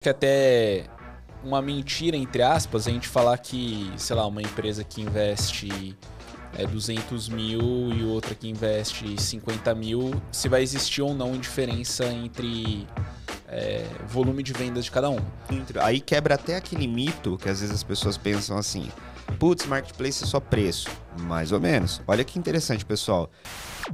que até uma mentira, entre aspas, a gente falar que, sei lá, uma empresa que investe 200 mil e outra que investe 50 mil, se vai existir ou não diferença entre volume de vendas de cada um. Aí quebra até aquele mito que às vezes as pessoas pensam assim, putz, marketplace é só preço. Mais ou menos. Olha que interessante, pessoal.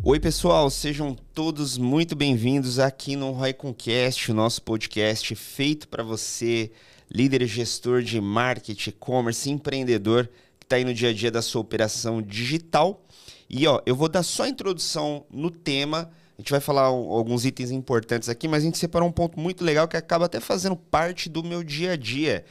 Oi, pessoal, sejam todos muito bem-vindos aqui no ROIConcast, o nosso podcast feito para você, líder e gestor de marketing, e-commerce, empreendedor, que está aí no dia a dia da sua operação digital. E eu vou dar só a introdução no tema. A gente vai falar alguns itens importantes aqui, mas a gente separou um ponto muito legal que acaba até fazendo parte do meu dia a dia.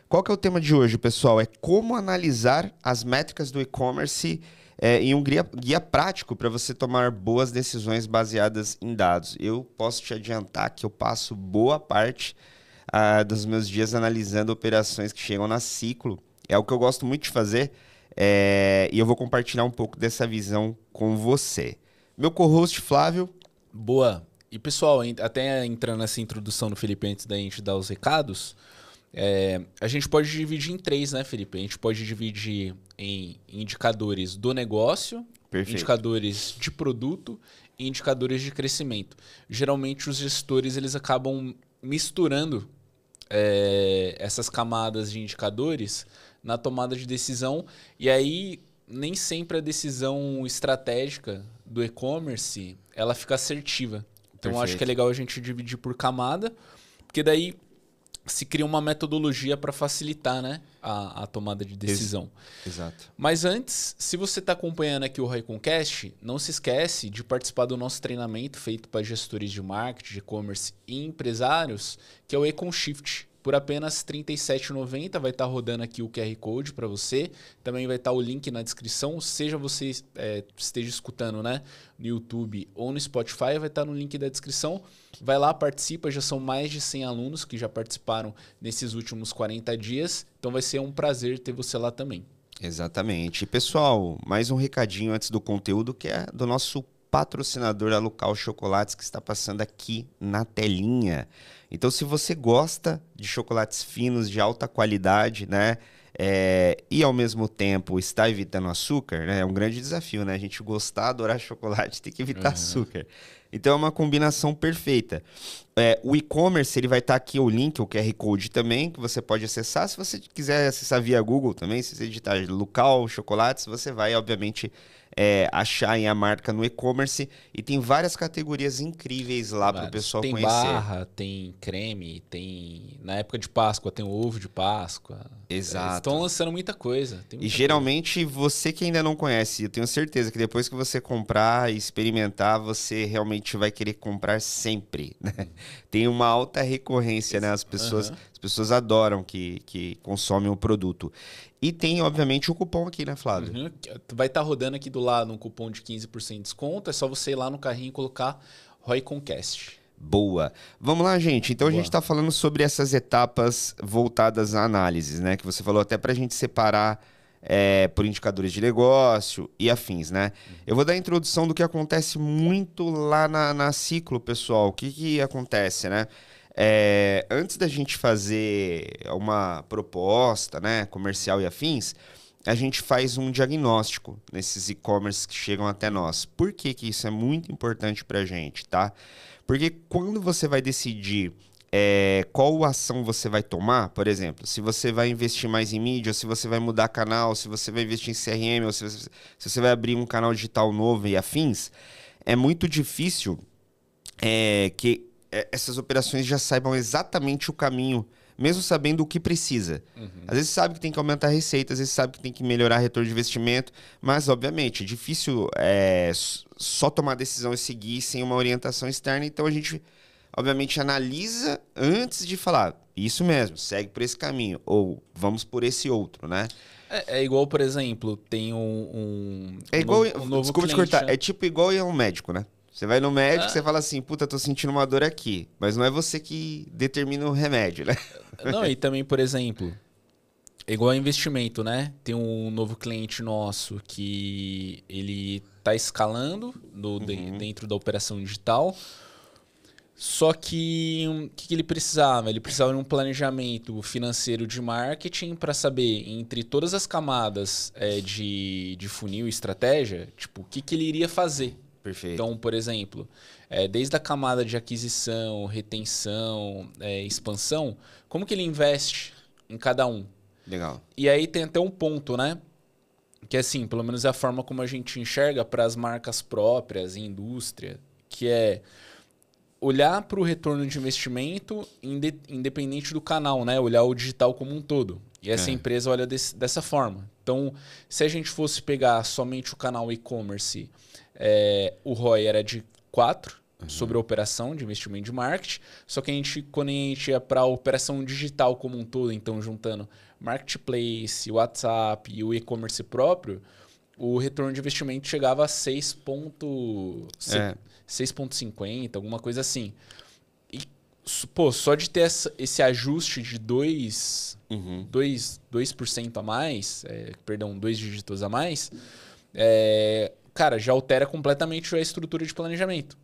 Qual que é o tema de hoje, pessoal? É como analisar as métricas do e-commerce em um guia prático para você tomar boas decisões baseadas em dados. Eu posso te adiantar que eu passo boa parte dos meus dias analisando operações que chegam na Ciclo. É o que eu gosto muito de fazer e eu vou compartilhar um pouco dessa visão com você. Meu co-host Flávio. Boa. E pessoal, até entrando nessa introdução do Felipe antes da gente dar os recados, a gente pode dividir em três, né, Felipe? A gente pode dividir em indicadores do negócio, Perfeito. Indicadores de produto e indicadores de crescimento. Geralmente os gestores eles acabam misturando essas camadas de indicadores na tomada de decisão e aí nem sempre a decisão estratégica do e-commerce ela fica assertiva. Então eu acho que é legal a gente dividir por camada, porque daí se cria uma metodologia para facilitar, né, a tomada de decisão. Exato. Mas antes, se você está acompanhando aqui o ROIConcast, não se esquece de participar do nosso treinamento feito para gestores de marketing, de e-commerce e empresários, que é o EconShift. Por apenas R$ 37,90 vai estar rodando aqui o QR Code para você. Também vai estar o link na descrição. Seja você esteja escutando, né, no YouTube ou no Spotify, vai estar no link da descrição. Vai lá, participa. Já são mais de 100 alunos que já participaram nesses últimos 40 dias. Então vai ser um prazer ter você lá também. Exatamente. Pessoal, mais um recadinho antes do conteúdo, que é do nosso patrocinador, a Local Chocolates, que está passando aqui na telinha. Então, se você gosta de chocolates finos, de alta qualidade, né? E ao mesmo tempo está evitando açúcar, né? É um grande desafio, né? A gente gostar, adorar chocolate, tem que evitar açúcar. Então é uma combinação perfeita. O e-commerce, ele vai estar aqui o link, o QR Code também, que você pode acessar. Se você quiser acessar via Google também, se você digitar Local Chocolates, você vai, obviamente, achar a marca no e-commerce. E tem várias categorias incríveis lá para o pessoal conhecer. Tem barra, tem creme, tem... Na época de Páscoa tem o ovo de Páscoa. Exato. Estão lançando muita coisa. Tem muita geralmente, você que ainda não conhece, eu tenho certeza que depois que você comprar e experimentar, você realmente vai querer comprar sempre, né? Tem uma alta recorrência, né? As pessoas adoram que consomem o produto. E tem, obviamente, o cupom aqui, né, Flávio? Vai estar rodando aqui do lado um cupom de 15% de desconto. É só você ir lá no carrinho e colocar ROIConcast. Boa. Vamos lá, gente. Então, a gente está falando sobre essas etapas voltadas à análise, né? Que você falou até para a gente separar por indicadores de negócio e afins, né? Eu vou dar a introdução do que acontece muito lá na Ciclo, pessoal. O que acontece, né? Antes da gente fazer uma proposta, né, comercial e afins, a gente faz um diagnóstico nesses e-commerce que chegam até nós. Por que isso é muito importante para a gente, tá? Porque quando você vai decidir qual ação você vai tomar, por exemplo, se você vai investir mais em mídia, se você vai mudar canal, se você vai investir em CRM, ou se você vai abrir um canal digital novo e afins, é muito difícil que essas operações já saibam exatamente o caminho, mesmo sabendo o que precisa. Às vezes sabe que tem que aumentar a receita, às vezes sabe que tem que melhorar retorno de investimento, mas, obviamente, é difícil só tomar decisão e seguir sem uma orientação externa. Então, a gente, obviamente, analisa antes de falar, isso mesmo, segue por esse caminho, ou vamos por esse outro, né? É igual, por exemplo, tem um novo desculpa te cliente, cortar, né? é tipo igual ir a um médico, né? Você vai no médico, você fala assim, puta, tô sentindo uma dor aqui. Mas não é você que determina o remédio, né? Não, e também, por exemplo, é igual investimento, né? Tem um novo cliente nosso que ele tá escalando dentro da operação digital. Só que o que ele precisava? Ele precisava de um planejamento financeiro de marketing para saber, entre todas as camadas de funil e estratégia, tipo, o que ele iria fazer. Perfeito. Então, por exemplo, desde a camada de aquisição, retenção, expansão, como que ele investe em cada um? Legal. E aí tem até um ponto, né? Que assim, pelo menos é a forma como a gente enxerga para as marcas próprias, indústria, que é olhar para o retorno de investimento independente do canal, né? Olhar o digital como um todo. E essa empresa olha dessa forma. Então, se a gente fosse pegar somente o canal e-commerce, o ROI era de 4 sobre a operação de investimento de marketing. Só que quando a gente ia para a operação digital como um todo, então juntando marketplace, WhatsApp e o e-commerce próprio, o retorno de investimento chegava a 6,50, alguma coisa assim. E, pô, só de ter esse ajuste de 2% a mais, perdão, 2 dígitos a mais, cara, já altera completamente a estrutura de planejamento.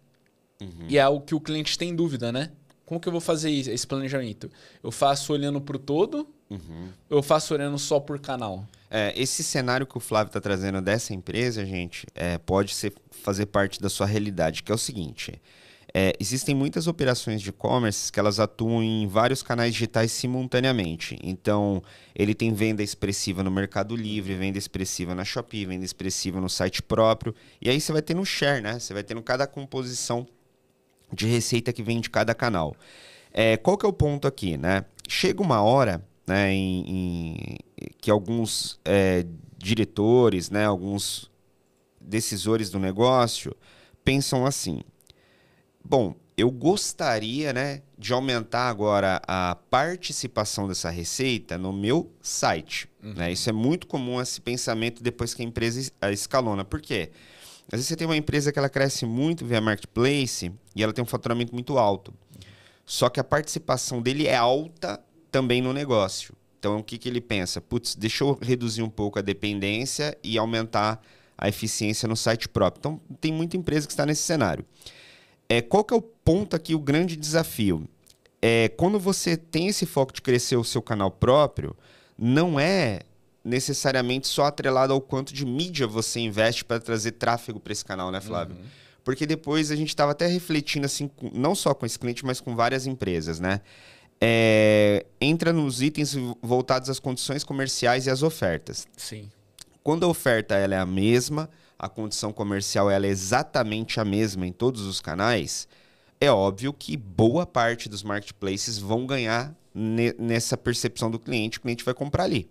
E é algo que o cliente tem dúvida, né? Como que eu vou fazer esse planejamento? Eu faço olhando para o todo ou eu faço olhando só por canal? Esse cenário que o Flávio está trazendo dessa empresa, gente, pode fazer parte da sua realidade, que é o seguinte. Existem muitas operações de e-commerce que elas atuam em vários canais digitais simultaneamente. Então, ele tem venda expressiva no Mercado Livre, venda expressiva na Shopee, venda expressiva no site próprio. E aí você vai ter no share, né? Você vai ter cada composição de receita que vem de cada canal. Qual que é o ponto aqui, né? Chega uma hora, né, que alguns diretores, né, alguns decisores do negócio pensam assim: bom, eu gostaria, né, de aumentar agora a participação dessa receita no meu site. Né? Isso é muito comum, esse pensamento, depois que a empresa escalona. Por quê? Às vezes você tem uma empresa que ela cresce muito via marketplace e ela tem um faturamento muito alto. Só que a participação dele é alta também no negócio. Então, o que ele pensa? Putz, deixa eu reduzir um pouco a dependência e aumentar a eficiência no site próprio. Então, tem muita empresa que está nesse cenário. Qual que é o ponto aqui, o grande desafio? Quando você tem esse foco de crescer o seu canal próprio, não é necessariamente só atrelado ao quanto de mídia você investe para trazer tráfego para esse canal, né, Flávio? Porque depois a gente estava até refletindo, assim, não só com esse cliente, mas com várias empresas, né? Entra nos itens voltados às condições comerciais e às ofertas. Sim. Quando a oferta ela é a mesma, a condição comercial ela é exatamente a mesma em todos os canais, é óbvio que boa parte dos marketplaces vão ganhar nessa percepção do cliente. O cliente vai comprar ali.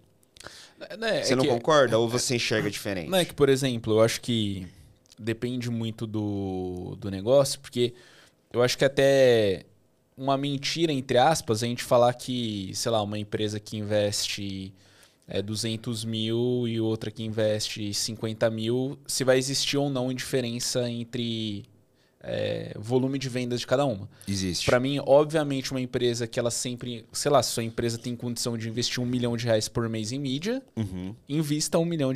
Você não concorda ou você enxerga diferente? Não é que, por exemplo, eu acho que depende muito do negócio, porque eu acho que até uma mentira, entre aspas, a gente falar que, sei lá, uma empresa que investe 200 mil e outra que investe 50 mil, se vai existir ou não diferença entre volume de vendas de cada uma. Existe. Para mim, obviamente, uma empresa que ela sempre... Sei lá, se sua empresa tem condição de investir R$1 milhão por mês em mídia, invista R$1 milhão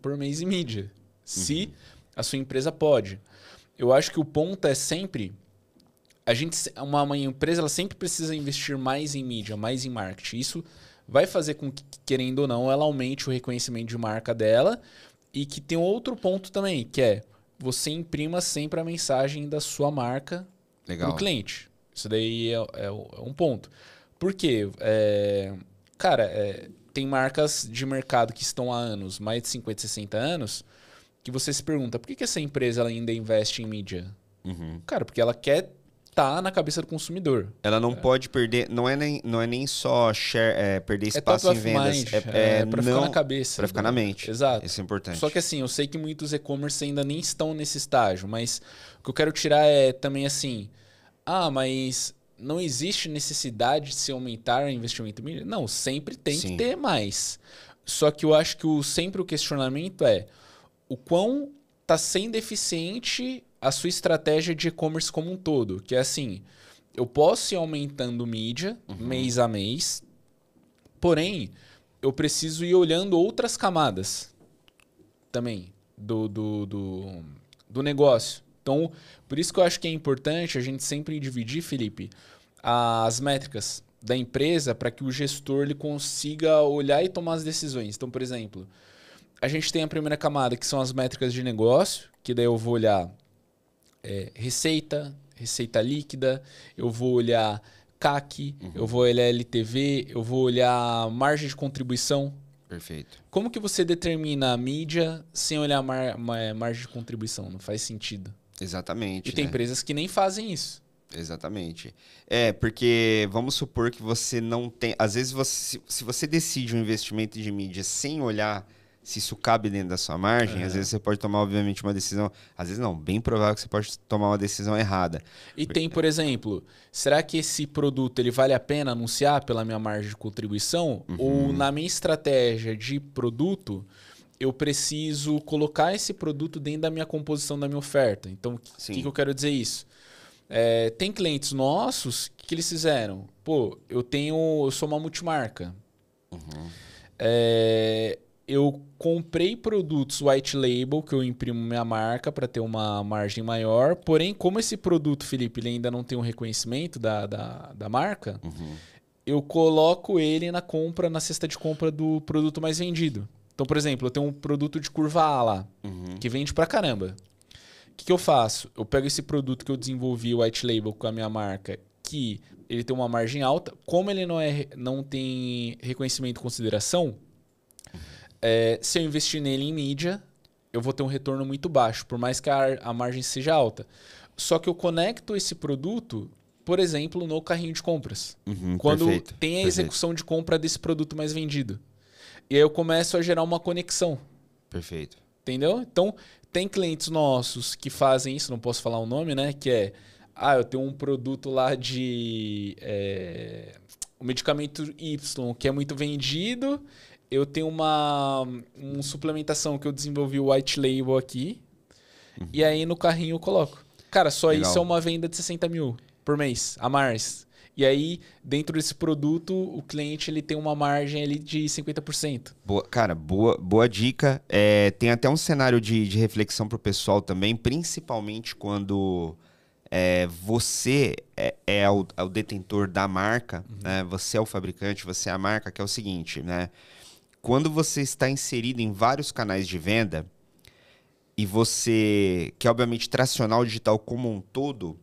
por mês em mídia. Se a sua empresa pode. Eu acho que o ponto é sempre... Uma empresa ela sempre precisa investir mais em mídia, mais em marketing. Isso vai fazer com que, querendo ou não, ela aumente o reconhecimento de marca dela e que tem outro ponto também, que é você imprima sempre a mensagem da sua marca para o cliente. Isso daí é um ponto. Por quê? Cara, tem marcas de mercado que estão há anos, mais de 50, 60 anos, que você se pergunta, por que essa empresa ela ainda investe em mídia? Cara, porque ela quer estar na cabeça do consumidor. Ela não pode perder, não é nem só perder espaço em vendas. Para ficar na cabeça. Para ficar na mente. Exato. Isso é importante. Só que assim, eu sei que muitos e-commerce ainda nem estão nesse estágio, mas o que eu quero tirar é também assim, mas não existe necessidade de se aumentar o investimento em mídia? Não, sempre tem que ter mais. Só que eu acho que sempre o questionamento é o quão está sendo eficiente a sua estratégia de e-commerce como um todo. Que é assim, eu posso ir aumentando mídia mês a mês, porém, eu preciso ir olhando outras camadas também do negócio. Então, por isso que eu acho que é importante a gente sempre dividir, Felipe, as métricas da empresa para que o gestor ele consiga olhar e tomar as decisões. Então, por exemplo, a gente tem a primeira camada, que são as métricas de negócio, que daí eu vou olhar receita líquida, eu vou olhar CAC, eu vou olhar LTV, eu vou olhar margem de contribuição. Perfeito. Como que você determina a mídia sem olhar margem de contribuição? Não faz sentido. Exatamente. E tem empresas que nem fazem isso. Exatamente. Porque vamos supor que você não tem... Às vezes, se você decide um investimento de mídia sem olhar se isso cabe dentro da sua margem, às vezes você pode tomar, obviamente, uma decisão... Às vezes não, bem provável que você pode tomar uma decisão errada. E tem, por exemplo, será que esse produto ele vale a pena anunciar pela minha margem de contribuição? Ou na minha estratégia de produto, eu preciso colocar esse produto dentro da minha composição da minha oferta? Então, o que eu quero dizer isso? Tem clientes nossos que eles fizeram. Pô, eu sou uma multimarca. Eu comprei produtos white label, que eu imprimo minha marca para ter uma margem maior. Porém, como esse produto, Felipe, ele ainda não tem um reconhecimento da marca, eu coloco ele na cesta de compra do produto mais vendido. Então, por exemplo, eu tenho um produto de curva A lá, que vende pra caramba. O que eu faço? Eu pego esse produto que eu desenvolvi, o white label, com a minha marca, que ele tem uma margem alta. Como ele não tem reconhecimento e consideração, se eu investir nele em mídia, eu vou ter um retorno muito baixo, por mais que a margem seja alta. Só que eu conecto esse produto, por exemplo, no carrinho de compras. Quando tem a execução de compra desse produto mais vendido. E aí eu começo a gerar uma conexão. Perfeito. Entendeu? Então, tem clientes nossos que fazem isso, não posso falar o nome, né? Que eu tenho um produto lá de o medicamento Y, que é muito vendido. Eu tenho uma suplementação que eu desenvolvi o white label aqui. E aí no carrinho eu coloco. Cara, só Legal. isso é uma venda de 60 mil por mês, a mais. E aí, dentro desse produto, o cliente ele tem uma margem ali de 50%. Boa dica. Tem até um cenário de reflexão para o pessoal também, principalmente quando você é o detentor da marca, né? Você é o fabricante, você é a marca, que é o seguinte, né? Quando você está inserido em vários canais de venda e você quer, obviamente, tracionar o digital como um todo,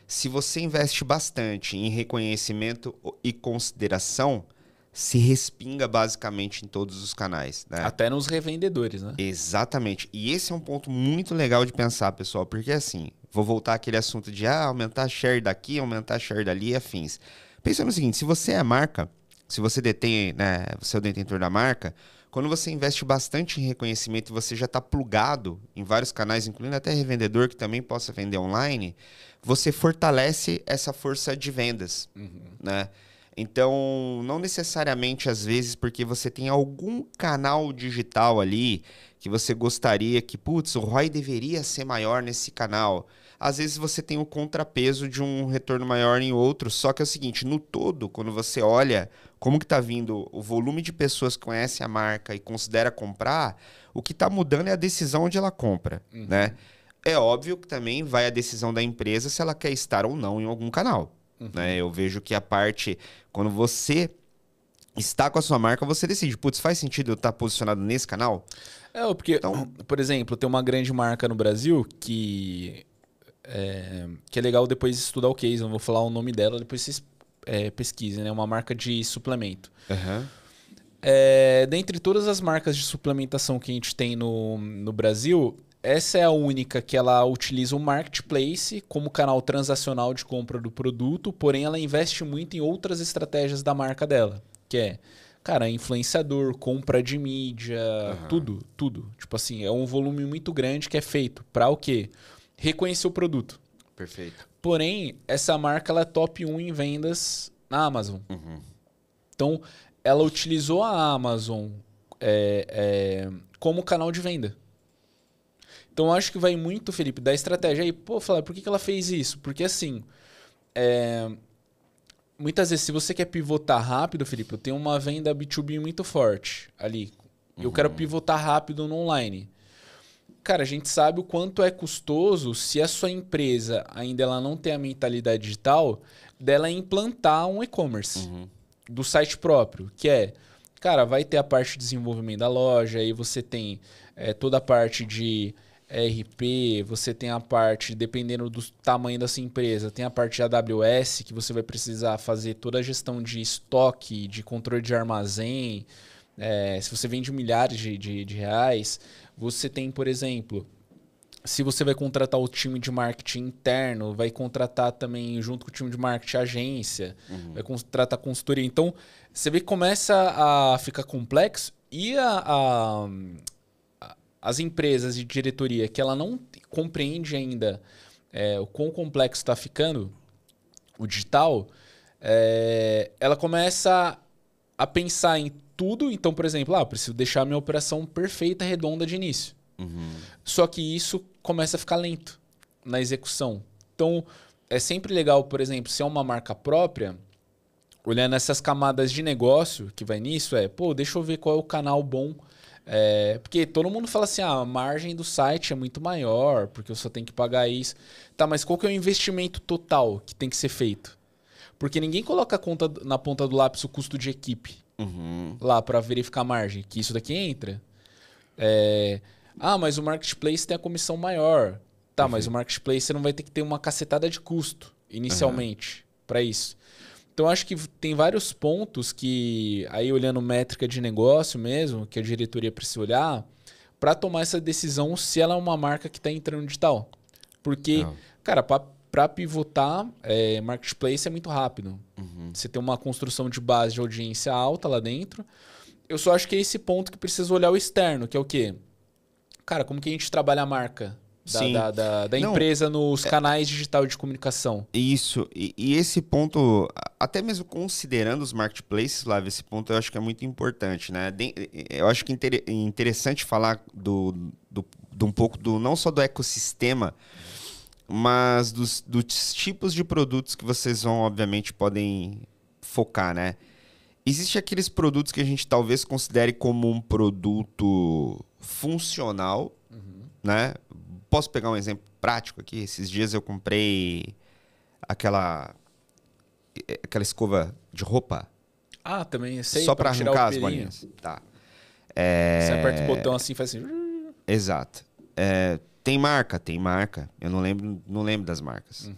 se você investe bastante em reconhecimento e consideração, se respinga basicamente em todos os canais, né? Até nos revendedores, né? Exatamente. E esse é um ponto muito legal de pensar, pessoal, porque assim, vou voltar àquele assunto de aumentar a share daqui, aumentar a share dali e afins. Pensa no seguinte, se você é a marca, se você detém, né, você é o detentor da marca, quando você investe bastante em reconhecimento e você já está plugado em vários canais, incluindo até revendedor que também possa vender online, você fortalece essa força de vendas, né? Então, não necessariamente às vezes porque você tem algum canal digital ali que você gostaria que, putz, o ROI deveria ser maior nesse canal. Às vezes você tem o contrapeso de um retorno maior em outro, só que é o seguinte, no todo, quando você olha como que está vindo o volume de pessoas que conhecem a marca e considera comprar, o que está mudando é a decisão onde ela compra, né? É óbvio que também vai a decisão da empresa se ela quer estar ou não em algum canal. Né? Eu vejo que a parte, quando você está com a sua marca, você decide, putz, faz sentido eu estar posicionado nesse canal? Porque, então, por exemplo, tem uma grande marca no Brasil que é legal depois estudar o case, não vou falar o nome dela, depois vocês pesquisem, né? Uma marca de suplemento. Dentre todas as marcas de suplementação que a gente tem no Brasil, essa é a única que ela utiliza o marketplace como canal transacional de compra do produto, porém ela investe muito em outras estratégias da marca dela, que influenciador, compra de mídia, tudo. Tipo assim, é um volume muito grande que é feito para o quê? Reconhecer o produto. Perfeito. Porém, essa marca ela é top 1 em vendas na Amazon. Então, ela utilizou a Amazon como canal de venda. Então, eu acho que vai muito, Felipe, da estratégia. Aí, Flávio, por que ela fez isso? Porque, assim, muitas vezes, se você quer pivotar rápido, Felipe, eu tenho uma venda B2B muito forte ali. Eu quero pivotar rápido no online. cara, a gente sabe o quanto é custoso se a sua empresa ainda ela não tem a mentalidade digital dela implantar um e-commerce do site próprio, que é, cara, vai ter a parte de desenvolvimento da loja, aí você tem toda a parte de ERP, você tem a parte, dependendo do tamanho da sua empresa, tem a parte de AWS, que você vai precisar fazer toda a gestão de estoque, de controle de armazém. Se você vende milhares de reais, você tem, por exemplo, se você vai contratar o time de marketing interno, vai contratar também, junto com o time de marketing, agência, vai contratar consultoria. Então, você vê que começa a ficar complexo e as empresas de diretoria que ela não compreende ainda o quão complexo está ficando o digital, ela começa a pensar em tudo. Então, por exemplo, preciso deixar a minha operação perfeita, redonda de início. Só que isso começa a ficar lento na execução. Então, é sempre legal, por exemplo, se é uma marca própria, olhando essas camadas de negócio que vai nisso, deixa eu ver qual é o canal bom. Porque todo mundo fala assim, a margem do site é muito maior, porque eu só tenho que pagar isso. Tá, mas qual que é o investimento total que tem que ser feito? Porque ninguém coloca na ponta do lápis o custo de equipe lá para verificar a margem, que isso daqui entra. Mas o marketplace tem a comissão maior. Tá, mas o marketplace você não vai ter que ter uma cacetada de custo inicialmente para isso. Então, acho que tem vários pontos que, aí olhando métrica de negócio mesmo, que a diretoria precisa olhar para tomar essa decisão se ela é uma marca que está entrando no digital. Porque, cara, para pivotar, marketplace é muito rápido. Você tem uma construção de base de audiência alta lá dentro. Eu só acho que é esse ponto que precisa olhar o externo, que é o quê? Cara, como que a gente trabalha a marca da empresa nos canais digitais de comunicação? Isso. E esse ponto, até mesmo considerando os marketplaces, Flávio, esse ponto eu acho que é muito importante, né? Eu acho que é interessante falar de um pouco não só do ecossistema, mas dos tipos de produtos que vocês obviamente, podem focar, né? Existem aqueles produtos que a gente talvez considere como um produto funcional, né? Posso pegar um exemplo prático aqui? Esses dias eu comprei aquela escova de roupa. Também sei. Só para arrancar as bolinhas. Tá. Você aperta o botão assim e faz assim. Exato. Tem marca. Eu não lembro das marcas.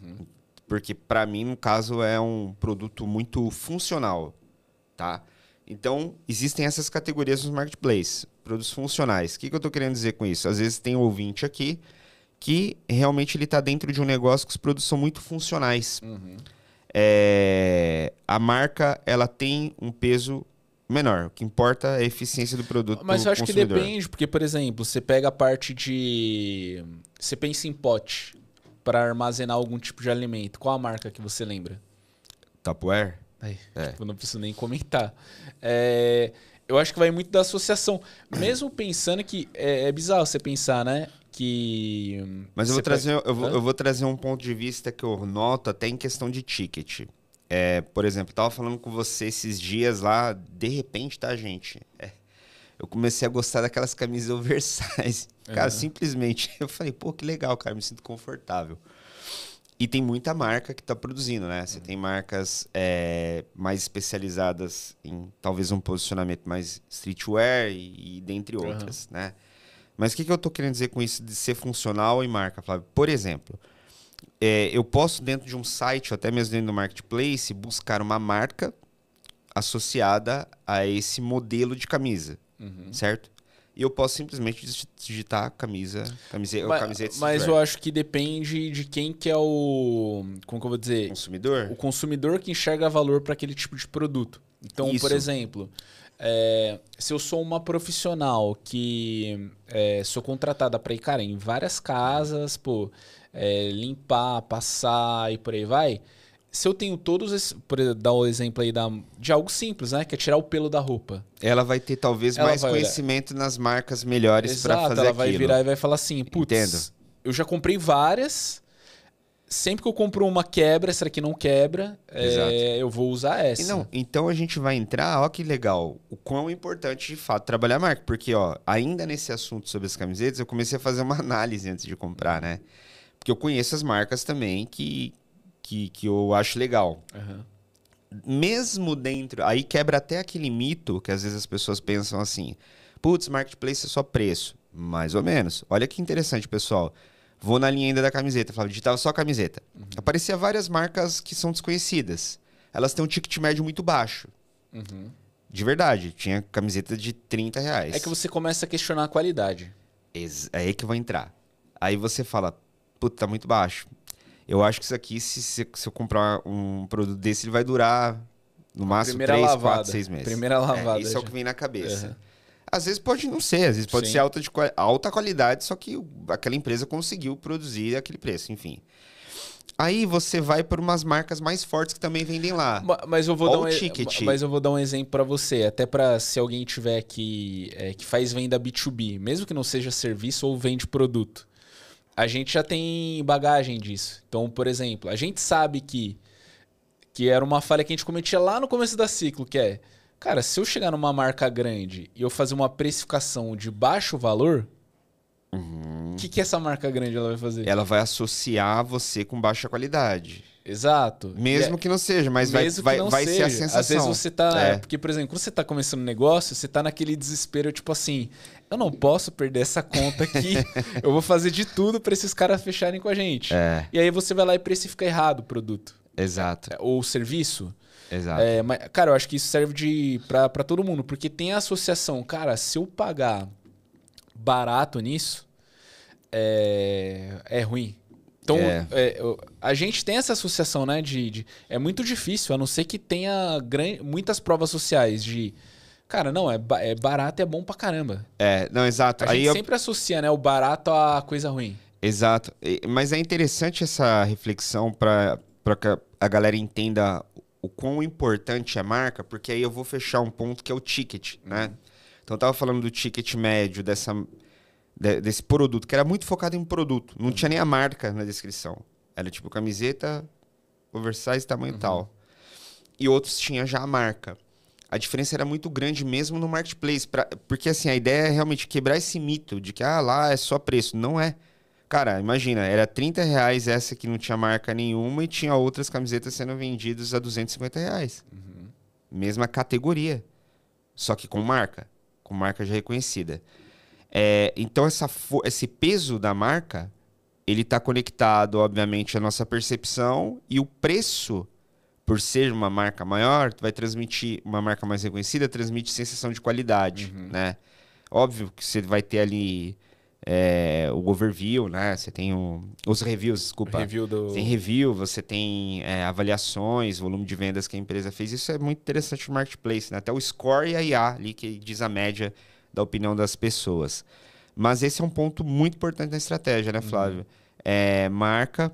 Porque para mim, no caso, é um produto muito funcional. Tá? Então, existem essas categorias nos marketplaces. Produtos funcionais. O que eu estou querendo dizer com isso? Às vezes tem um ouvinte aqui que realmente ele está dentro de um negócio que os produtos são muito funcionais. A marca ela tem um peso menor. O que importa é a eficiência do produto. Mas eu acho que depende, porque, por exemplo, você pega a parte de... Você pensa em pote para armazenar algum tipo de alimento. Qual a marca que você lembra? Tupperware? Tipo, não preciso nem comentar. Eu acho que vai muito da associação. Mesmo pensando que... É bizarro você pensar, né? Mas eu vou trazer um ponto de vista que eu noto até em questão de ticket. Por exemplo, eu tava falando com você esses dias lá, de repente, tá, gente? Eu comecei a gostar daquelas camisas oversize. Cara, simplesmente, eu falei, pô, que legal, cara, me sinto confortável. E tem muita marca que tá produzindo, né? Você tem marcas mais especializadas em talvez um posicionamento mais streetwear e dentre outras, né? Mas o que eu tô querendo dizer com isso de ser funcional e marca, Flávio? Por exemplo, eu posso, dentro de um site, ou até mesmo dentro do marketplace, buscar uma marca associada a esse modelo de camisa, certo? E eu posso simplesmente digitar camiseta. Mas eu acho que depende de quem que é o... Como que eu vou dizer? Consumidor? O consumidor que enxerga valor para aquele tipo de produto. Então, por exemplo, se eu sou uma profissional que sou contratada para ir, cara, em várias casas, limpar, passar e por aí vai... Se eu tenho todos esses... Por dar o exemplo aí de algo simples, né? Que é tirar o pelo da roupa. Ela vai ter talvez mais conhecimento nas marcas melhores para fazer aquilo. Ela vai virar e vai falar assim, putz, eu já comprei várias. sempre que eu compro uma quebra, essa aqui não quebra, eu vou usar essa. E não, então a gente vai entrar, ó que legal, o quão importante de fato trabalhar a marca. Porque, ó, ainda nesse assunto sobre as camisetas, eu comecei a fazer uma análise antes de comprar, né? Porque eu conheço as marcas também que eu acho legal. Uhum. Mesmo dentro... Aí quebra até aquele mito que às vezes as pessoas pensam assim, putz, marketplace é só preço. Mais ou menos. Olha que interessante, pessoal. Vou na linha ainda da camiseta. Falava, digitava só camiseta. Uhum. Aparecia várias marcas que são desconhecidas. Elas têm um ticket médio muito baixo. Uhum. De verdade. Tinha camiseta de R$30. É que você começa a questionar a qualidade. É aí que eu vou entrar. Aí você fala, puta, tá muito baixo. Eu acho que isso aqui, se eu comprar um produto desse, ele vai durar no máximo 3, 4, 6 meses. Primeira lavada. Isso é o que vem na cabeça. Uhum. Às vezes pode não ser, às vezes pode Sim. ser alta qualidade, só que aquela empresa conseguiu produzir aquele preço, enfim. Aí você vai para umas marcas mais fortes que também vendem lá. Mas eu vou Ó dar o ticket. Mas eu vou dar um exemplo para você, até para se alguém tiver que faz venda B2B, mesmo que não seja serviço ou vende produto. A gente já tem bagagem disso. Então, por exemplo, a gente sabe que era uma falha que a gente cometia lá no começo da ciclo, que é, cara, se eu chegar numa marca grande e eu fazer uma precificação de baixo valor, o que essa marca grande ela vai fazer? Ela vai associar você com baixa qualidade. Exato. Mesmo que não seja, mas vai ser a sensação. Às vezes você tá... Porque, por exemplo, quando você tá começando um negócio, você tá naquele desespero, tipo assim, eu não posso perder essa conta aqui, eu vou fazer de tudo para esses caras fecharem com a gente. E aí você vai lá e precifica errado o produto. Exato. Ou o serviço. Exato. Mas, cara, eu acho que isso serve para todo mundo, porque tem a associação. Cara, se eu pagar barato nisso, é ruim. Então, a gente tem essa associação, né? É muito difícil, a não ser que tenha muitas provas sociais de... Cara, não, é barato e é bom pra caramba. Não, exato. A gente sempre associa, né, o barato a coisa ruim. Exato. Mas é interessante essa reflexão para que a galera entenda o quão importante é a marca, porque aí eu vou fechar um ponto que é o ticket, né? Então eu tava falando do ticket médio desse produto, que era muito focado em produto. Não tinha nem a marca na descrição. Era tipo camiseta, oversize, tamanho tal. E outros tinham já a marca. A diferença era muito grande mesmo no marketplace. Porque assim, a ideia é realmente quebrar esse mito de que lá é só preço. Não é. Cara, imagina, era R$30 essa que não tinha marca nenhuma e tinha outras camisetas sendo vendidas a R$250. Mesma categoria. Só que com marca já reconhecida. Então, esse peso da marca, ele está conectado, obviamente, à nossa percepção e o preço, por ser uma marca maior, vai transmitir, uma marca mais reconhecida, transmite sensação de qualidade, né? Óbvio que você vai ter ali o overview, né? Você tem os reviews, desculpa. Tem review, você tem avaliações, volume de vendas que a empresa fez. Isso é muito interessante no marketplace, né? Até o score e a IA ali, que diz a média da opinião das pessoas. Mas esse é um ponto muito importante na estratégia, né, Flávio? Marca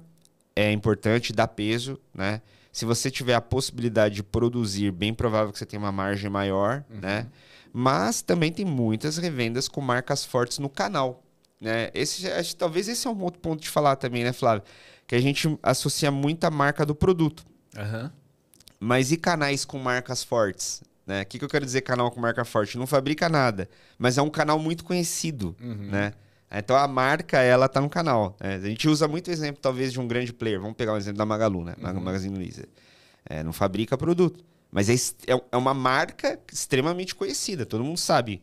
é importante, dá peso, né? Se você tiver a possibilidade de produzir, bem provável que você tenha uma margem maior, né? Mas também tem muitas revendas com marcas fortes no canal, né? Talvez esse é um outro ponto de falar também, né, Flávio? Que a gente associa muito a marca do produto. Mas e canais com marcas fortes? O que eu quero dizer canal com marca forte? Não fabrica nada, mas é um canal muito conhecido, né? Então a marca, ela tá no canal. Né? A gente usa muito exemplo, talvez, de um grande player. Vamos pegar um exemplo da Magalu, né? Magazine Luiza. Não fabrica produto, mas é uma marca extremamente conhecida, todo mundo sabe.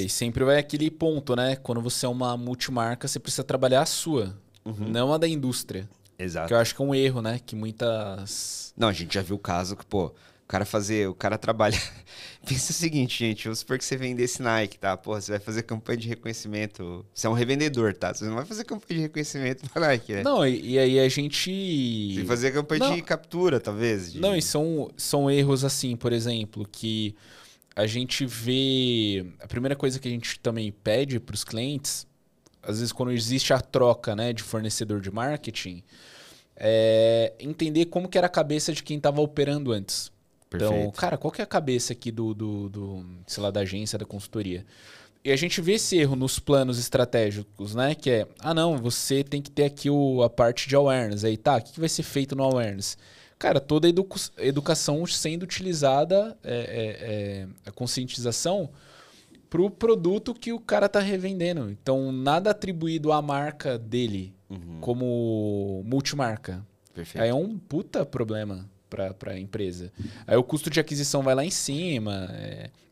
E sempre vai aquele ponto, né? Quando você é uma multimarca, você precisa trabalhar a sua, não a da indústria. Exato. Que eu acho que é um erro, né? Que muitas... Não, a gente já viu o caso que, o cara trabalha... Pensa o seguinte, gente, vamos supor que você vendesse Nike, tá? Você vai fazer campanha de reconhecimento... Você é um revendedor, tá? Você não vai fazer campanha de reconhecimento pra Nike, né? Não, e aí a gente... Tem que fazer campanha de captura, talvez. Não, e são erros assim, por exemplo, que a gente vê... A primeira coisa que a gente também pede pros clientes, às vezes quando existe a troca, né, de fornecedor de marketing, é entender como que era a cabeça de quem estava operando antes. Perfeito. Então, cara, qual que é a cabeça aqui sei lá, da agência, da consultoria? E a gente vê esse erro nos planos estratégicos, né? Que é, não, você tem que ter aqui a parte de awareness. Aí tá, o que vai ser feito no awareness? Cara, toda a educação sendo utilizada, a conscientização pro produto que o cara tá revendendo. Então, nada atribuído à marca dele como multimarca. Perfeito. Aí é um puta problema para a empresa. Aí o custo de aquisição vai lá em cima,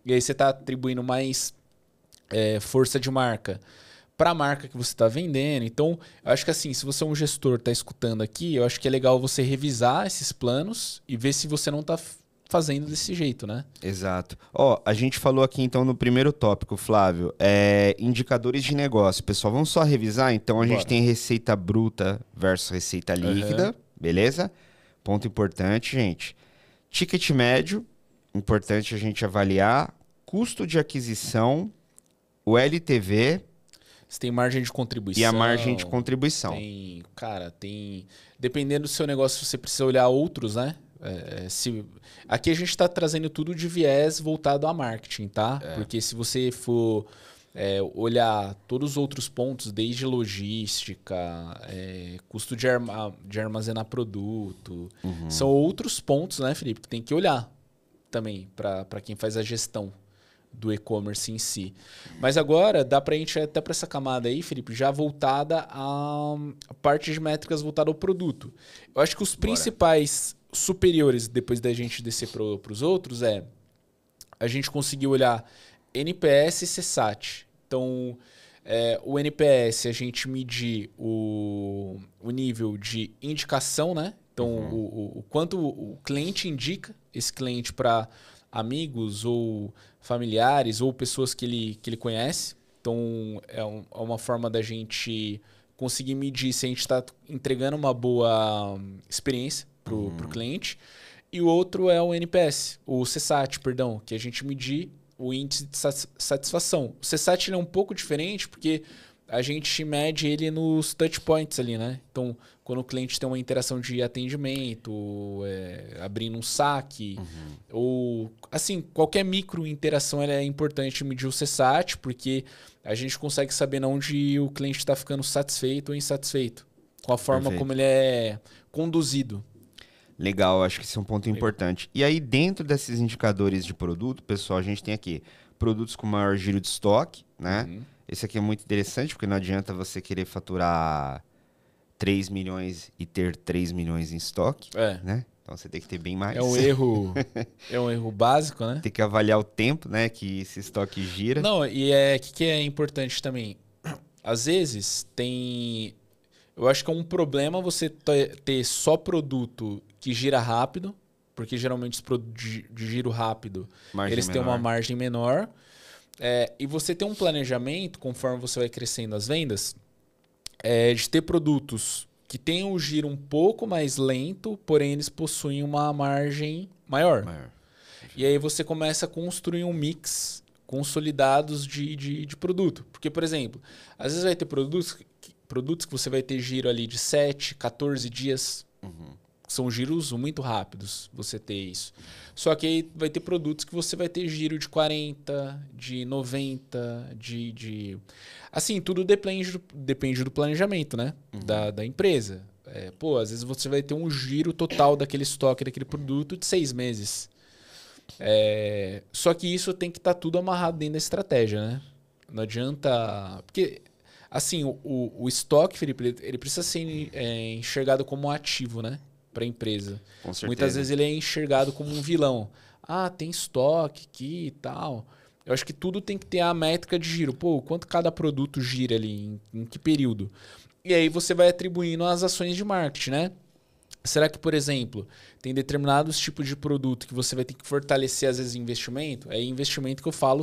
e aí você está atribuindo mais força de marca para a marca que você está vendendo. Então, eu acho que assim, se você é um gestor, está escutando aqui, eu acho que é legal você revisar esses planos e ver se você não está fazendo desse jeito, né? Exato. A gente falou aqui então no primeiro tópico, Flávio, indicadores de negócio. Pessoal, vamos só revisar? Então a gente tem receita bruta versus receita líquida, beleza? Ponto importante, gente. Ticket médio, importante a gente avaliar. Custo de aquisição, o LTV. Você tem margem de contribuição. E a margem de contribuição. Dependendo do seu negócio, você precisa olhar outros, né? Aqui a gente está trazendo tudo de viés voltado a marketing, tá? Porque se você for olhar todos os outros pontos, desde logística, custo de armazenar produto, são outros pontos, né, Felipe, que tem que olhar também para quem faz a gestão do e-commerce em si. Mas agora dá para a gente até para essa camada aí, Felipe, já voltada a parte de métricas voltada ao produto. Eu acho que os principais superiores, depois da gente descer para os outros, a gente conseguir olhar NPS e CSAT. Então, o NPS, a gente medir o nível de indicação, né? Então, o quanto o cliente indica esse cliente para amigos ou familiares ou pessoas que ele conhece. Então, é uma forma da gente conseguir medir se a gente está entregando uma boa experiência para o cliente. E o outro é o NPS, o CSAT, perdão, que a gente medir o índice de satisfação. O CSAT ele é um pouco diferente porque a gente mede ele nos touch points ali, né? Então, quando o cliente tem uma interação de atendimento, abrindo um saque, ou assim, qualquer micro interação é importante medir o CSAT, porque a gente consegue saber onde o cliente está ficando satisfeito ou insatisfeito, com a forma como ele é conduzido. Legal, acho que esse é um ponto importante. E aí, dentro desses indicadores de produto, pessoal, a gente tem aqui produtos com maior giro de estoque, né? Esse aqui é muito interessante, porque não adianta você querer faturar 3 milhões e ter 3 milhões em estoque, né? Então você tem que ter bem mais. É um erro básico, né? Tem que avaliar o tempo, né, que esse estoque gira. Não, e que é importante também. Às vezes eu acho que é um problema você ter só produto que gira rápido, porque geralmente os produtos de giro rápido, eles têm uma margem menor. E você tem um planejamento, conforme você vai crescendo as vendas, de ter produtos que tenham o giro um pouco mais lento, porém eles possuem uma margem maior. E aí você começa a construir um mix consolidados de produto. Porque, por exemplo, às vezes vai ter produtos que você vai ter giro ali de 7, 14 dias. São giros muito rápidos, você ter isso. Só que aí vai ter produtos que você vai ter giro de 40, de 90, Assim, tudo depende do planejamento, né? Da empresa. Às vezes você vai ter um giro total daquele estoque, daquele produto de 6 meses. Só que isso tem que estar tudo amarrado dentro da estratégia, né? Não adianta... Porque, assim, o estoque, Felipe, ele precisa ser enxergado como um ativo, né? Para a empresa. Com certeza. Muitas vezes ele é enxergado como um vilão. Tem estoque aqui e tal. Eu acho que tudo tem que ter a métrica de giro. Quanto cada produto gira ali, em que período? E aí você vai atribuindo as ações de marketing, né? Será que, por exemplo, tem determinados tipos de produto que você vai ter que fortalecer, às vezes, investimento? Investimento que eu falo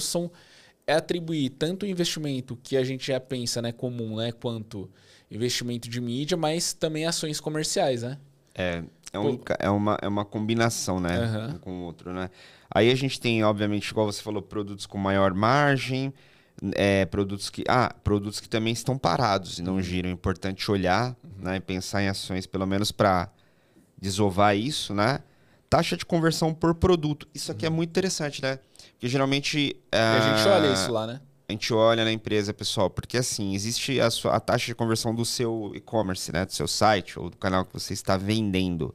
é atribuir tanto o investimento que a gente já pensa, né, comum, né, quanto investimento de mídia, mas também ações comerciais, né? É uma combinação, né? Um com o outro, né? Aí a gente tem, obviamente, igual você falou, produtos com maior margem, produtos que também estão parados e não giram. É importante olhar, né? E pensar em ações, pelo menos para desovar isso, né? Taxa de conversão por produto. Isso aqui é muito interessante, né? Porque geralmente... E a gente olha isso lá, né? a gente olha na empresa, pessoal, porque assim, existe a taxa de conversão do seu e-commerce, né? Do seu site ou do canal que você está vendendo.